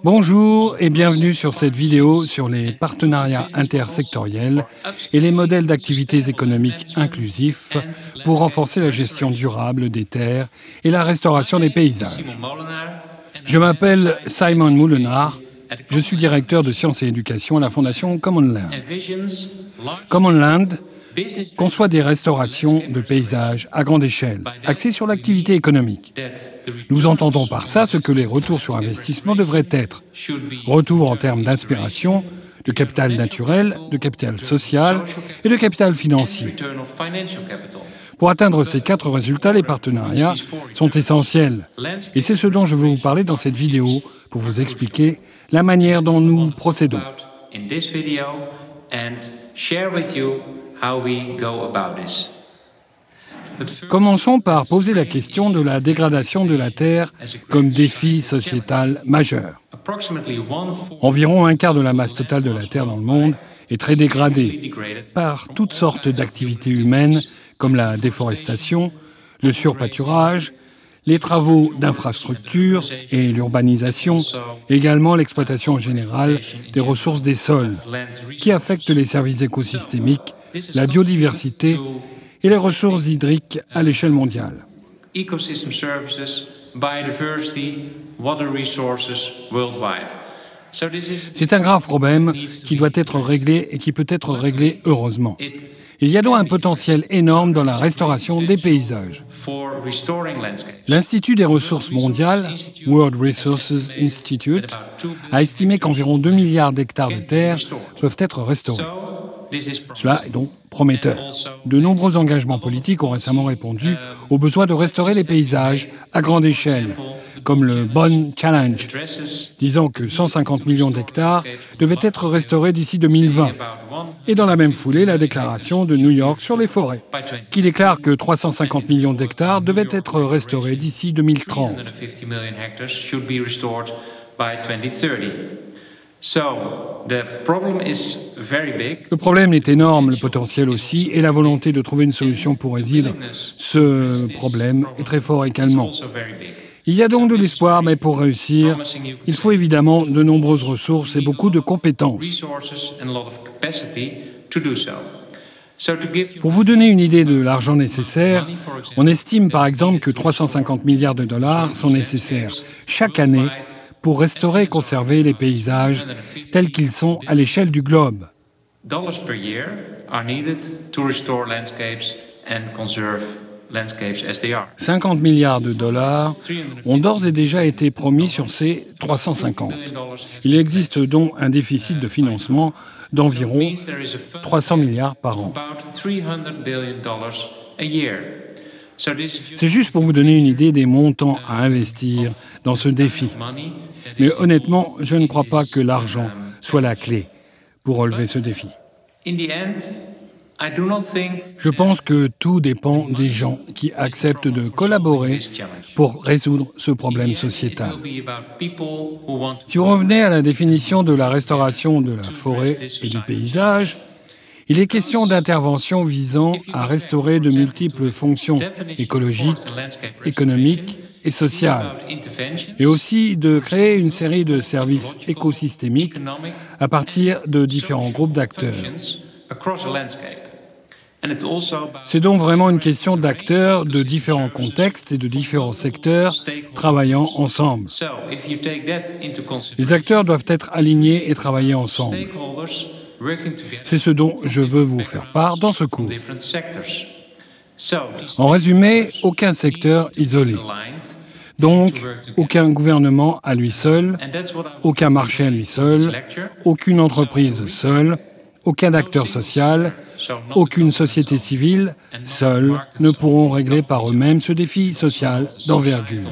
Bonjour et bienvenue sur cette vidéo sur les partenariats intersectoriels et les modèles d'activités économiques inclusifs pour renforcer la gestion durable des terres et la restauration des paysages. Je m'appelle Simon Molenaar, je suis directeur de sciences et éducation à la Fondation Common Land. Common Land conçoit des restaurations de paysages à grande échelle, axées sur l'activité économique. Nous entendons par ça ce que les retours sur investissement devraient être. Retours en termes d'inspiration, de capital naturel, de capital social et de capital financier. Pour atteindre ces 4 résultats, les partenariats sont essentiels. Et c'est ce dont je veux vous parler dans cette vidéo pour vous expliquer la manière dont nous procédons. Commençons par poser la question de la dégradation de la terre comme défi sociétal majeur. Environ un quart de la masse totale de la terre dans le monde est très dégradée par toutes sortes d'activités humaines comme la déforestation, le surpâturage, les travaux d'infrastructure et l'urbanisation, également l'exploitation générale des ressources des sols, qui affectent les services écosystémiques, la biodiversité et les ressources hydriques à l'échelle mondiale. C'est un grave problème qui doit être réglé et qui peut être réglé heureusement. Il y a donc un potentiel énorme dans la restauration des paysages. L'Institut des ressources mondiales, World Resources Institute, a estimé qu'environ 2 milliards d'hectares de terre peuvent être restaurés. Cela est donc prometteur. De nombreux engagements politiques ont récemment répondu au besoin de restaurer les paysages à grande échelle, comme le Bonn Challenge, disant que 150 millions d'hectares devaient être restaurés d'ici 2020. Et dans la même foulée, la déclaration de New York sur les forêts, qui déclare que 350 millions d'hectares devaient être restaurés d'ici 2030. Le problème est énorme, le potentiel aussi, et la volonté de trouver une solution pour résoudre ce problème est très fort également. Il y a donc de l'espoir, mais pour réussir, il faut évidemment de nombreuses ressources et beaucoup de compétences. Pour vous donner une idée de l'argent nécessaire, on estime par exemple que 350 milliards de dollars sont nécessaires chaque année pour restaurer et conserver les paysages tels qu'ils sont à l'échelle du globe. 50 milliards de dollars ont d'ores et déjà été promis sur ces 350. Il existe donc un déficit de financement d'environ 300 milliards par an. C'est juste pour vous donner une idée des montants à investir dans ce défi. Mais honnêtement, je ne crois pas que l'argent soit la clé pour relever ce défi. Je pense que tout dépend des gens qui acceptent de collaborer pour résoudre ce problème sociétal. Si vous revenez à la définition de la restauration de la forêt et du paysage, il est question d'interventions visant à restaurer de multiples fonctions écologiques, économiques et sociales, et aussi de créer une série de services écosystémiques à partir de différents groupes d'acteurs. C'est donc vraiment une question d'acteurs de différents contextes et de différents secteurs travaillant ensemble. Les acteurs doivent être alignés et travailler ensemble. C'est ce dont je veux vous faire part dans ce cours. En résumé, aucun secteur isolé. Donc, aucun gouvernement à lui seul, aucun marché à lui seul, aucune entreprise seule, aucun acteur social, aucune société civile seule ne pourront régler par eux-mêmes ce défi social d'envergure.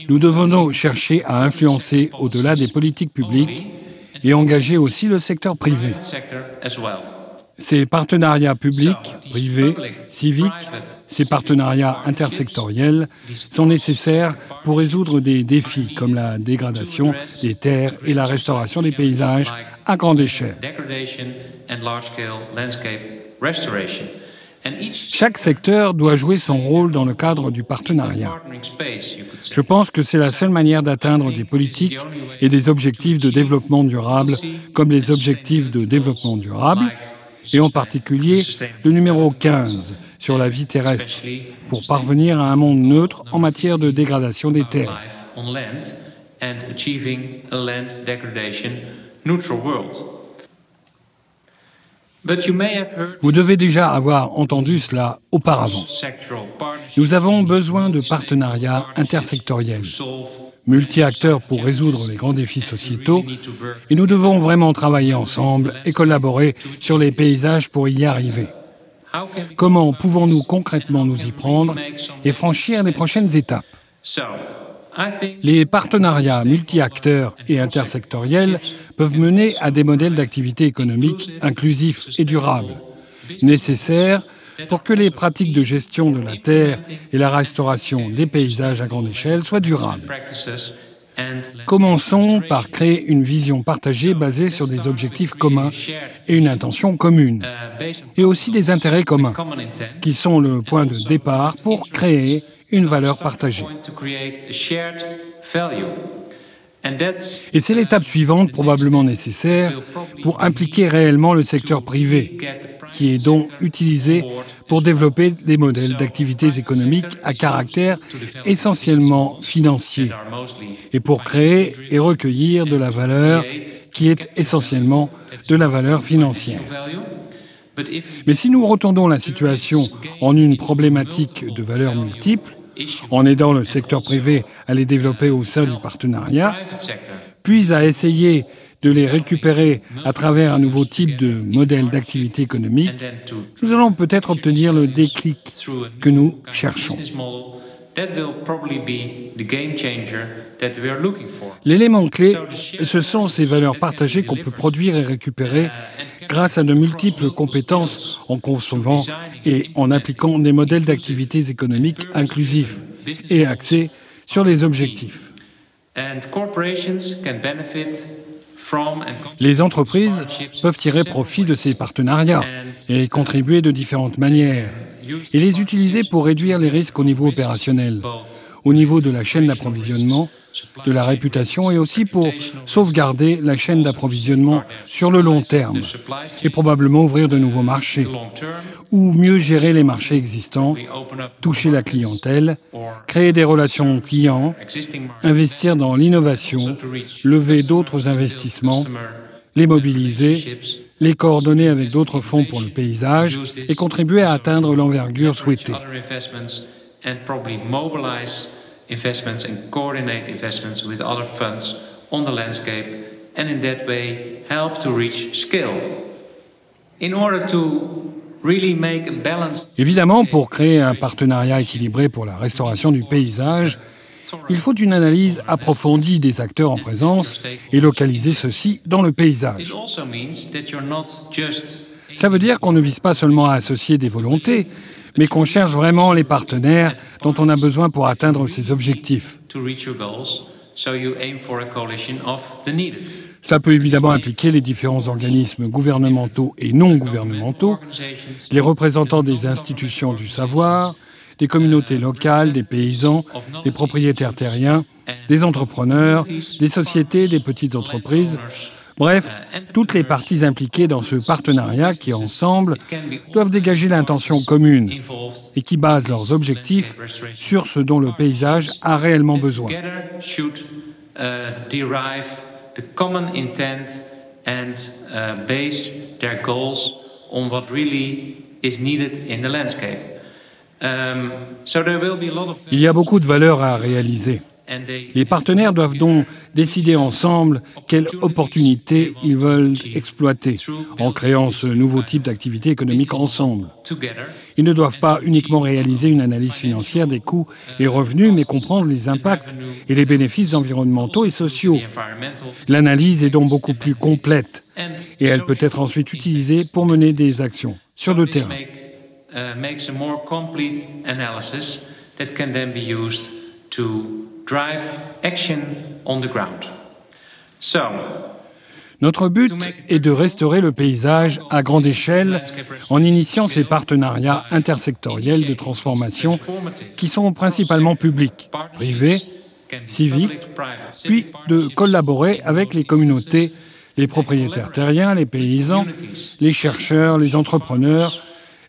Nous devons donc chercher à influencer au-delà des politiques publiques et engager aussi le secteur privé. Ces partenariats publics, privés, civiques, ces partenariats intersectoriels sont nécessaires pour résoudre des défis comme la dégradation des terres et la restauration des paysages à grande échelle. Chaque secteur doit jouer son rôle dans le cadre du partenariat. Je pense que c'est la seule manière d'atteindre des politiques et des objectifs de développement durable, comme les objectifs de développement durable, et en particulier le numéro 15 sur la vie terrestre, pour parvenir à un monde neutre en matière de dégradation des terres. Vous devez déjà avoir entendu cela auparavant. Nous avons besoin de partenariats intersectoriels, multi-acteurs pour résoudre les grands défis sociétaux, et nous devons vraiment travailler ensemble et collaborer sur les paysages pour y arriver. Comment pouvons-nous concrètement nous y prendre et franchir les prochaines étapes? Les partenariats multi-acteurs et intersectoriels peuvent mener à des modèles d'activité économique inclusifs et durables, nécessaires pour que les pratiques de gestion de la terre et la restauration des paysages à grande échelle soient durables. Commençons par créer une vision partagée basée sur des objectifs communs et une intention commune, et aussi des intérêts communs, qui sont le point de départ pour créer une valeur partagée. Et c'est l'étape suivante, probablement nécessaire, pour impliquer réellement le secteur privé, qui est donc utilisé pour développer des modèles d'activités économiques à caractère essentiellement financier, et pour créer et recueillir de la valeur qui est essentiellement de la valeur financière. Mais si nous retournons la situation en une problématique de valeurs multiples, en aidant le secteur privé à les développer au sein du partenariat, puis à essayer de les récupérer à travers un nouveau type de modèle d'activité économique, nous allons peut-être obtenir le déclic que nous cherchons. L'élément clé, ce sont ces valeurs partagées qu'on peut produire et récupérer grâce à de multiples compétences en concevant et en appliquant des modèles d'activités économiques inclusifs et axés sur les objectifs. Les entreprises peuvent tirer profit de ces partenariats et contribuer de différentes manières, et les utiliser pour réduire les risques au niveau opérationnel, au niveau de la chaîne d'approvisionnement, de la réputation et aussi pour sauvegarder la chaîne d'approvisionnement sur le long terme et probablement ouvrir de nouveaux marchés ou mieux gérer les marchés existants, toucher la clientèle, créer des relations clients, investir dans l'innovation, lever d'autres investissements, les mobiliser, les coordonner avec d'autres fonds pour le paysage et contribuer à atteindre l'envergure souhaitée. Investments and coordinate investments with other funds on the landscape and in that way help to reach scale. In order to really make a balanced... Évidemment, pour créer un partenariat équilibré pour la restauration du paysage, il faut une analyse approfondie des acteurs en présence et localiser ceux-ci dans le paysage. Ça veut dire qu'on ne vise pas seulement à associer des volontés, mais qu'on cherche vraiment les partenaires dont on a besoin pour atteindre ces objectifs. Cela peut évidemment impliquer les différents organismes gouvernementaux et non gouvernementaux, les représentants des institutions du savoir, des communautés locales, des paysans, des propriétaires terriens, des entrepreneurs, des sociétés, des petites entreprises. Bref, toutes les parties impliquées dans ce partenariat qui, ensemble, doivent dégager l'intention commune et qui basent leurs objectifs sur ce dont le paysage a réellement besoin. Il y a beaucoup de valeurs à réaliser. Les partenaires doivent donc décider ensemble quelles opportunités ils veulent exploiter en créant ce nouveau type d'activité économique ensemble. Ils ne doivent pas uniquement réaliser une analyse financière des coûts et revenus, mais comprendre les impacts et les bénéfices environnementaux et sociaux. L'analyse est donc beaucoup plus complète et elle peut être ensuite utilisée pour mener des actions sur le terrain. Notre but est de restaurer le paysage à grande échelle en initiant ces partenariats intersectoriels de transformation qui sont principalement publics, privés, civiques, puis de collaborer avec les communautés, les propriétaires terriens, les paysans, les chercheurs, les entrepreneurs,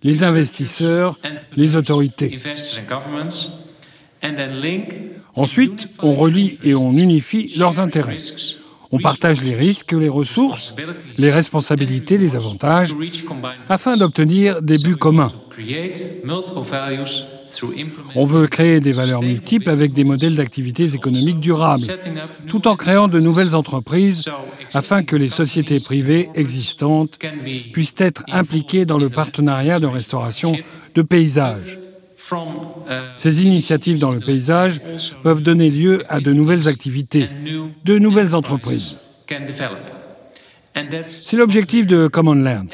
les investisseurs, les autorités. Ensuite, on relie et on unifie leurs intérêts. On partage les risques, les ressources, les responsabilités, les avantages, afin d'obtenir des buts communs. On veut créer des valeurs multiples avec des modèles d'activités économiques durables, tout en créant de nouvelles entreprises afin que les sociétés privées existantes puissent être impliquées dans le partenariat de restauration de paysages. Ces initiatives dans le paysage peuvent donner lieu à de nouvelles activités, de nouvelles entreprises. C'est l'objectif de Common Land.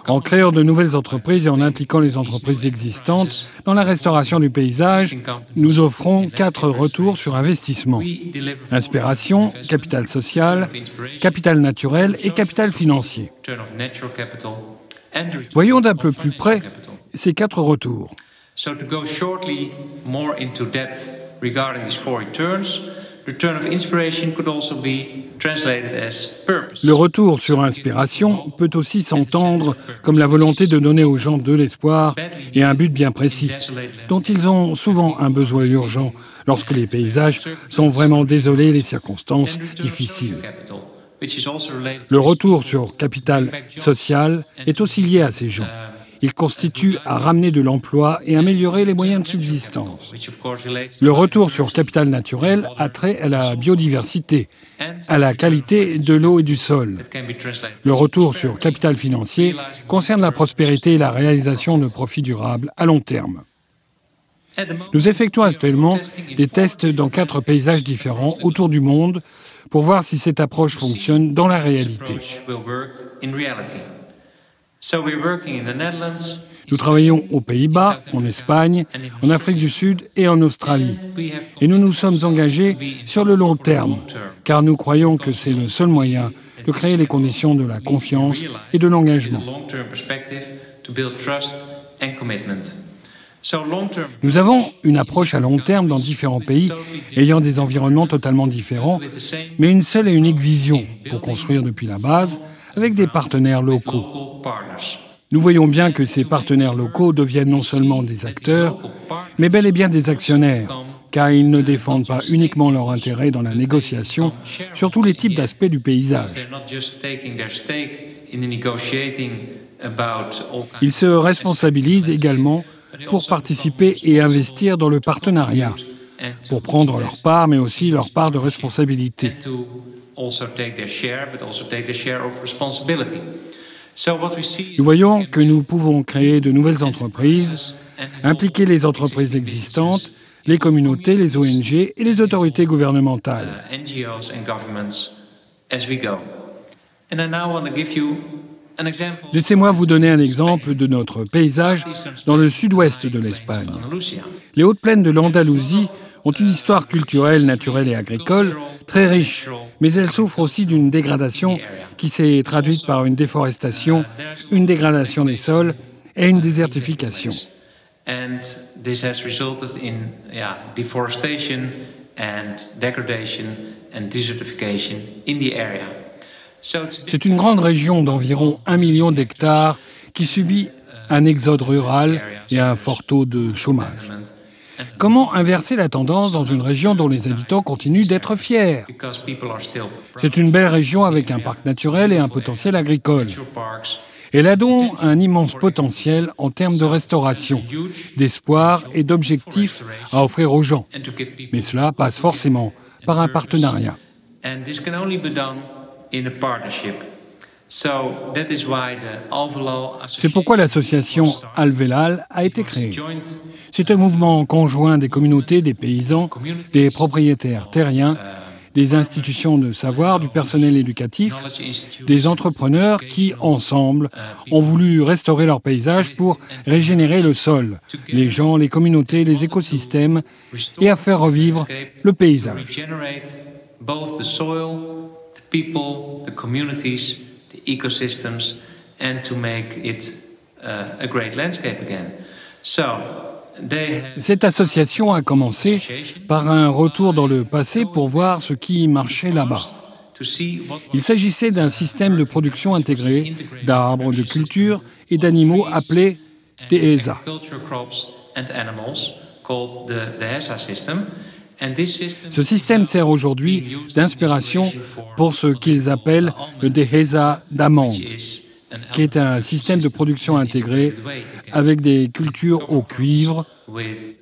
En créant de nouvelles entreprises et en impliquant les entreprises existantes dans la restauration du paysage, nous offrons 4 retours sur investissement. Inspiration, capital social, capital naturel et capital financier. Voyons d'un peu plus près ces 4 retours. So to go shortly more into depth regarding these 4 returns, return of inspiration could also be translated as purpose. Le retour sur inspiration peut aussi s'entendre comme la volonté de donner aux gens de l'espoir et un but bien précis, dont ils ont souvent un besoin urgent lorsque les paysages sont vraiment désolés et les circonstances difficiles. Le retour sur capital social est aussi lié à ces gens. Il constitue à ramener de l'emploi et améliorer les moyens de subsistance. Le retour sur capital naturel a trait à la biodiversité, à la qualité de l'eau et du sol. Le retour sur capital financier concerne la prospérité et la réalisation de profits durables à long terme. Nous effectuons actuellement des tests dans 4 paysages différents autour du monde pour voir si cette approche fonctionne dans la réalité. Nous travaillons aux Pays-Bas, en Espagne, en Afrique du Sud et en Australie. Et nous nous sommes engagés sur le long terme, car nous croyons que c'est le seul moyen de créer les conditions de la confiance et de l'engagement. Nous avons une approche à long terme dans différents pays, ayant des environnements totalement différents, mais une seule et unique vision pour construire depuis la base avec des partenaires locaux. Nous voyons bien que ces partenaires locaux deviennent non seulement des acteurs, mais bel et bien des actionnaires, car ils ne défendent pas uniquement leurs intérêts dans la négociation sur tous les types d'aspects du paysage. Ils se responsabilisent également pour participer et investir dans le partenariat, pour prendre leur part, mais aussi leur part de responsabilité. Nous voyons que nous pouvons créer de nouvelles entreprises, impliquer les entreprises existantes, les communautés, les ONG et les autorités gouvernementales. Laissez-moi vous donner un exemple de notre paysage dans le sud-ouest de l'Espagne. Les hautes plaines de l'Andalousie ont une histoire culturelle, naturelle et agricole très riche, mais elles souffrent aussi d'une dégradation qui s'est traduite par une déforestation, une dégradation des sols et une désertification. C'est une grande région d'environ 1 million d'hectares qui subit un exode rural et un fort taux de chômage. Comment inverser la tendance dans une région dont les habitants continuent d'être fiers? C'est une belle région avec un parc naturel et un potentiel agricole. Elle a donc un immense potentiel en termes de restauration, d'espoir et d'objectifs à offrir aux gens. Mais cela passe forcément par un partenariat. C'est pourquoi l'association Alvelal a été créée. C'est un mouvement conjoint des communautés, des paysans, des propriétaires terriens, des institutions de savoir, du personnel éducatif, des entrepreneurs qui, ensemble, ont voulu restaurer leur paysage pour régénérer le sol, les gens, les communautés, les écosystèmes et à faire revivre le paysage. Cette association a commencé par un retour dans le passé pour voir ce qui marchait là-bas. Il s'agissait d'un système de production intégré d'arbres, de cultures et d'animaux appelé DESA. Ce système sert aujourd'hui d'inspiration pour ce qu'ils appellent le DESA d'amande, qui est un système de production intégré avec des cultures au cuivre,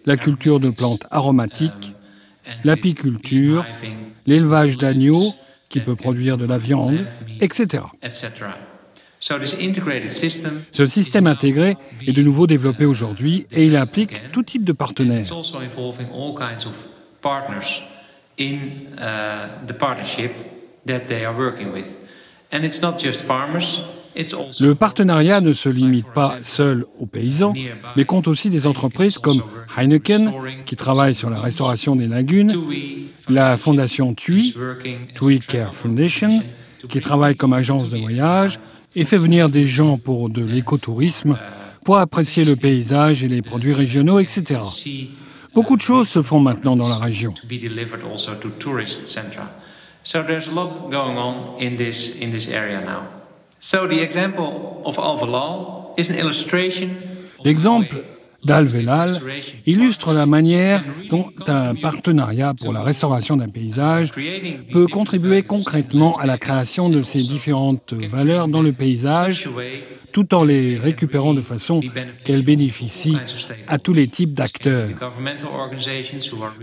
la culture de plantes aromatiques, l'apiculture, l'élevage d'agneaux qui peut produire de la viande, etc. Ce système intégré est de nouveau développé aujourd'hui et il implique tout type de partenaires. Le partenariat ne se limite pas seul aux paysans, mais compte aussi des entreprises comme Heineken, qui travaille sur la restauration des lagunes, la fondation TUI, TUI Care Foundation, qui travaille comme agence de voyage et fait venir des gens pour de l'écotourisme, pour apprécier le paysage et les produits régionaux, etc. Beaucoup de choses se font maintenant dans la région. L'exemple d'Alvelal illustre la manière dont un partenariat pour la restauration d'un paysage peut contribuer concrètement à la création de ces différentes valeurs dans le paysage, tout en les récupérant de façon qu'elles bénéficient à tous les types d'acteurs.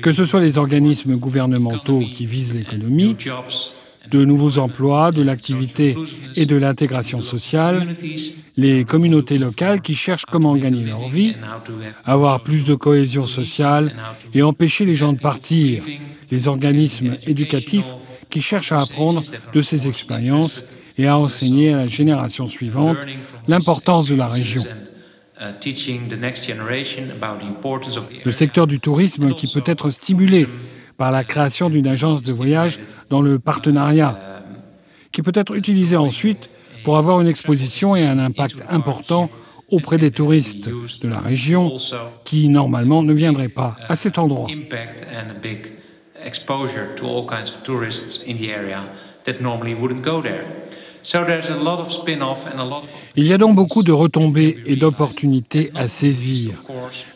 Que ce soit les organismes gouvernementaux qui visent l'économie, de nouveaux emplois, de l'activité et de l'intégration sociale, les communautés locales qui cherchent comment gagner leur vie, avoir plus de cohésion sociale et empêcher les gens de partir, les organismes éducatifs qui cherchent à apprendre de ces expériences et à enseigner à la génération suivante l'importance de la région. Le secteur du tourisme qui peut être stimulé par la création d'une agence de voyage dans le partenariat, qui peut être utilisée ensuite pour avoir une exposition et un impact important auprès des touristes de la région qui, normalement, ne viendraient pas à cet endroit. Il y a donc beaucoup de retombées et d'opportunités à saisir,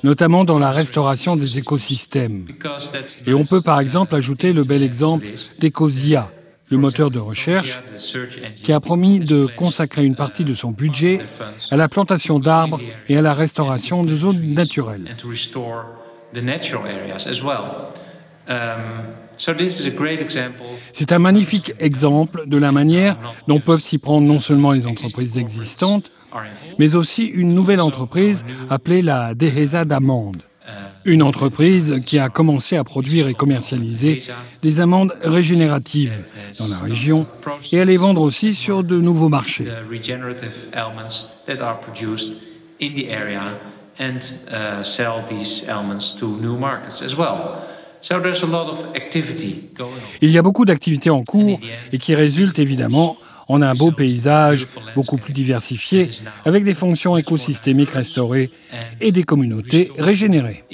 notamment dans la restauration des écosystèmes. Et on peut par exemple ajouter le bel exemple d'Ecosia, le moteur de recherche, qui a promis de consacrer une partie de son budget à la plantation d'arbres et à la restauration de zones naturelles. C'est un magnifique exemple de la manière dont peuvent s'y prendre non seulement les entreprises existantes, mais aussi une nouvelle entreprise appelée la DESA d'amande. Une entreprise qui a commencé à produire et commercialiser des amandes régénératives dans la région et à les vendre aussi sur de nouveaux marchés. Il y a beaucoup d'activités en cours et qui résultent évidemment en un beau paysage beaucoup plus diversifié avec des fonctions écosystémiques restaurées et des communautés régénérées.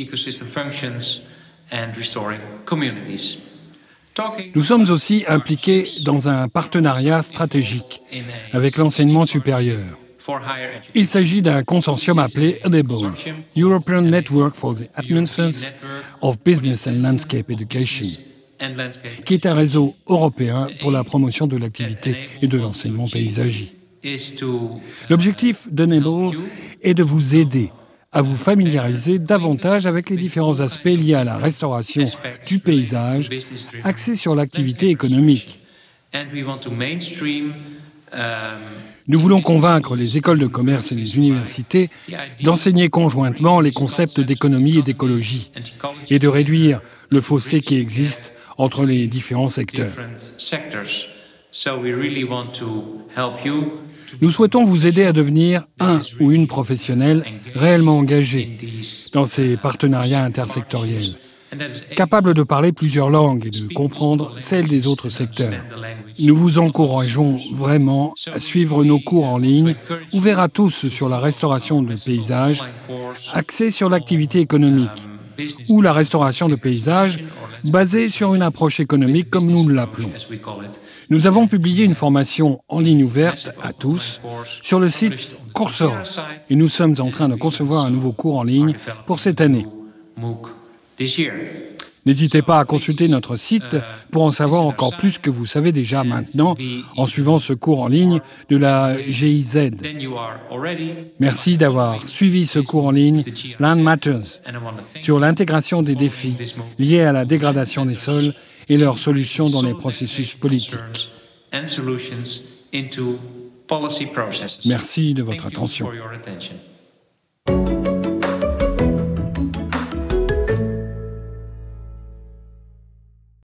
Nous sommes aussi impliqués dans un partenariat stratégique avec l'enseignement supérieur. Il s'agit d'un consortium appelé EDEBO, European Network for the Advancement of Business and Landscape Education, qui est un réseau européen pour la promotion de l'activité et de l'enseignement paysager. L'objectif d'Enable est de vous aider à vous familiariser davantage avec les différents aspects liés à la restauration du paysage, axés sur l'activité économique. Nous voulons convaincre les écoles de commerce et les universités d'enseigner conjointement les concepts d'économie et d'écologie et de réduire le fossé qui existe entre les différents secteurs. Nous souhaitons vous aider à devenir un ou une professionnelle réellement engagée dans ces partenariats intersectoriels, capable de parler plusieurs langues et de comprendre celles des autres secteurs. Nous vous encourageons vraiment à suivre nos cours en ligne, ouverts à tous sur la restauration de paysages, axés sur l'activité économique, ou la restauration de paysages basée sur une approche économique comme nous l'appelons. Nous avons publié une formation en ligne ouverte à tous sur le site Coursera et nous sommes en train de concevoir un nouveau cours en ligne pour cette année. N'hésitez pas à consulter notre site pour en savoir encore plus que vous savez déjà maintenant en suivant ce cours en ligne de la GIZ. Merci d'avoir suivi ce cours en ligne Land Matters sur l'intégration des défis liés à la dégradation des sols et leurs solutions dans les processus politiques. Merci de votre attention.